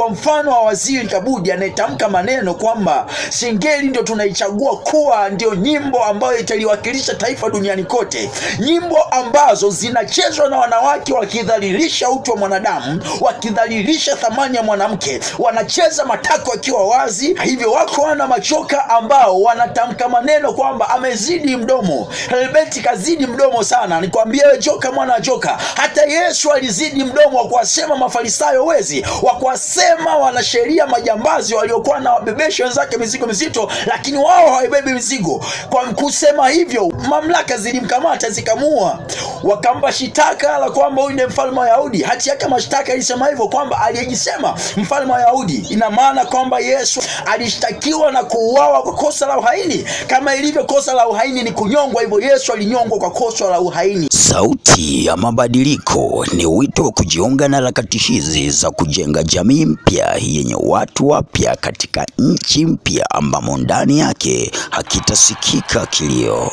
kwa mfano wa Waziri Kabudi anayetamka maneno kwamba singeli ndio tunaichagua kuwa ndio nyimbo ambayo italiwakilisha taifa duniani kote, nyimbo ambazo zinachezwa na wanawake wakidhalilisha utu wa mwanadamu, wakidhalilisha thamani ya mwanamke, wanacheza matako yakiwa wazi. Hivyo wako wana machoka ambao wanatamka maneno kwamba amezidi mdomo. Helbeti kazidi mdomo sana. Nikwambia wewe joka, mwana joka, hata Yesu alizidi mdomo wa kuwasema Mafarisayo wezi, wa kuwasema wanasheria majambazi waliokuwa na wabebesha wenzake mizigo mizito, lakini wao hawaibebi mizigo. Kwa kusema hivyo, mamlaka zilimkamata zikamua, wakampa shitaka la kwamba huyu ndiye mfalme wa Yahudi. Hati yake mashtaka ilisema hivyo kwamba aliyejisema mfalme wa Yahudi. Ina maana kwamba Yesu alishtakiwa na kuuawa kwa kosa la uhaini. Kama ilivyo kosa la uhaini ni kunyongwa, hivyo Yesu alinyongwa kwa kosa la uhaini. Sauti ya Mabadiliko ni wito wa kujiunga na harakati hizi za kujenga jamii mpya yenye watu wapya katika nchi mpya ambamo ndani yake hakitasikika kilio.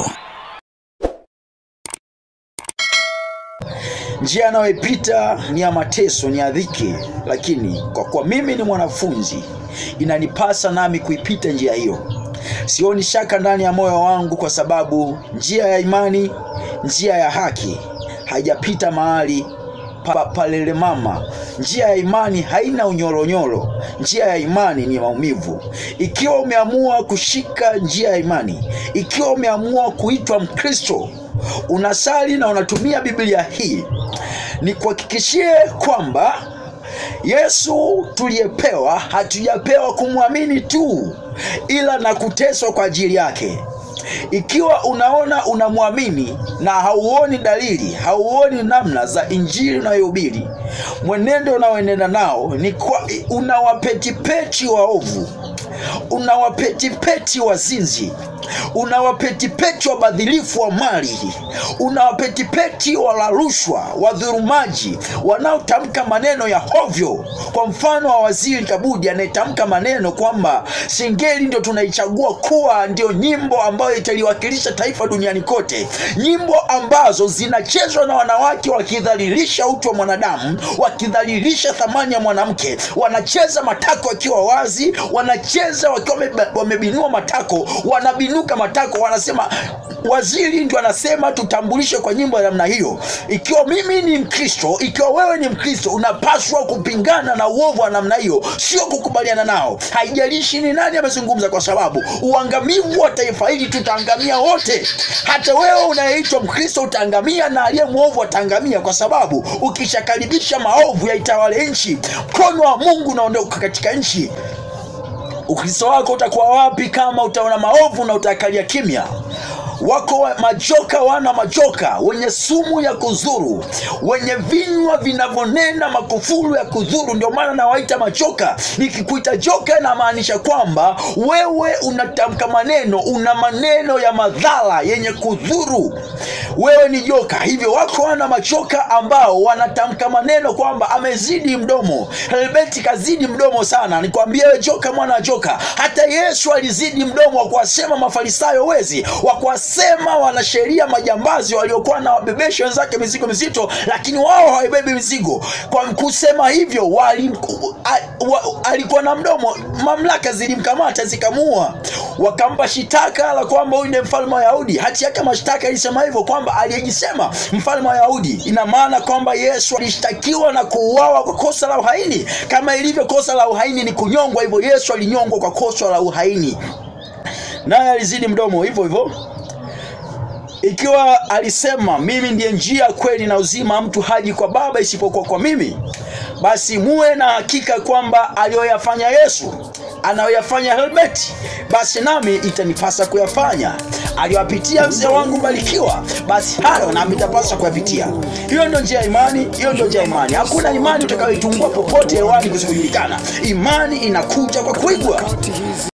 Njia anayoipita ni ya mateso, ni ya dhiki, lakini kwa kuwa mimi ni mwanafunzi, inanipasa nami kuipita njia hiyo. Sioni shaka ndani ya moyo wangu, kwa sababu njia ya imani, njia ya haki haijapita mahali palele mama. Njia ya imani haina unyoronyoro. Njia ya imani ni maumivu. Ikiwa umeamua kushika njia ya imani, ikiwa umeamua kuitwa Mkristo, unasali na unatumia Biblia hii, ni kuhakikishie kwamba Yesu tuliyepewa hatujapewa kumwamini tu, ila na kuteswa kwa ajili yake. Ikiwa unaona unamwamini na hauoni dalili, hauoni namna za injili unayohubiri, mwenendo unaoenenda nao ni kwa unawapetipeti waovu, unawapetipeti wazinzi, unawapetipeti wabadhilifu wa mali, unawapetipeti wala rushwa, wadhulumaji, wanaotamka maneno ya hovyo. Kwa mfano wa Waziri Kabudi anayetamka maneno kwamba singeli ndio tunaichagua kuwa ndio nyimbo ambayo italiwakilisha taifa duniani kote, nyimbo ambazo zinachezwa na wanawake wakidhalilisha utu wa mwanadamu, wakidhalilisha thamani ya mwanamke, wanacheza matako yakiwa wazi, wanacheza wakiwa wamebinua matako, wanabinuka matako, wanasema waziri ndio anasema tutambulishe kwa nyimbo ya namna hiyo. Ikiwa mimi ni Mkristo, ikiwa wewe ni Mkristo, unapaswa kupingana na uovu wa namna hiyo, sio kukubaliana nao. Haijalishi ni nani amezungumza, kwa sababu uangamivu wa taifa hili tutaangamia wote. Hata wewe unayeitwa Mkristo utaangamia, na aliye muovu ataangamia, kwa sababu ukishakaribisha maovu ya itawale nchi, mkono wa Mungu unaondoka katika nchi. Ukristo wako utakuwa wapi kama utaona maovu na utakalia kimya? Wako majoka, wana majoka wenye sumu ya kudhuru, wenye vinywa vinavyonena makufuru ya kudhuru. Ndio maana nawaita majoka. Nikikuita joka na maanisha kwamba wewe unatamka maneno, una maneno ya madhara yenye kudhuru. Wewe ni joka. Hivyo wako wana majoka ambao wanatamka maneno kwamba amezidi mdomo. Helbeti kazidi mdomo sana. Nikwambia wewe joka, mwana joka, hata Yesu alizidi mdomo wa kuwasema Mafarisayo wezi, wa kuwasema wanasheria majambazi waliokuwa na wabebesha wenzake mizigo mizito, lakini wao hawaibebi mizigo. Kwa kusema hivyo, alikuwa na mdomo, mamlaka zilimkamata zikamua, wakampa shitaka la kwamba huyu ndiye mfalme wa Yahudi. Hati yake mashtaka ilisema hivyo kwamba aliyejisema mfalme wa Yahudi. Ina maana kwamba Yesu alishtakiwa na kuuawa kwa kosa la uhaini. Kama ilivyo kosa la uhaini ni kunyongwa, hivyo Yesu alinyongwa kwa kosa la uhaini, naye alizidi mdomo hivyo hivyo. Ikiwa alisema mimi ndiye njia, kweli na uzima, mtu haji kwa Baba isipokuwa kwa mimi, basi muwe na hakika kwamba aliyoyafanya Yesu, anayoyafanya Helbeti, basi nami itanipasa kuyafanya. Aliwapitia mzee wangu Mbarikiwa, basi hayo nami itapasa kuyapitia. Hiyo ndio njia ya imani, hiyo ndio njia ya imani. Hakuna imani utakayoitungua popote hewani kusijulikana. Imani inakuja kwa kuigwa.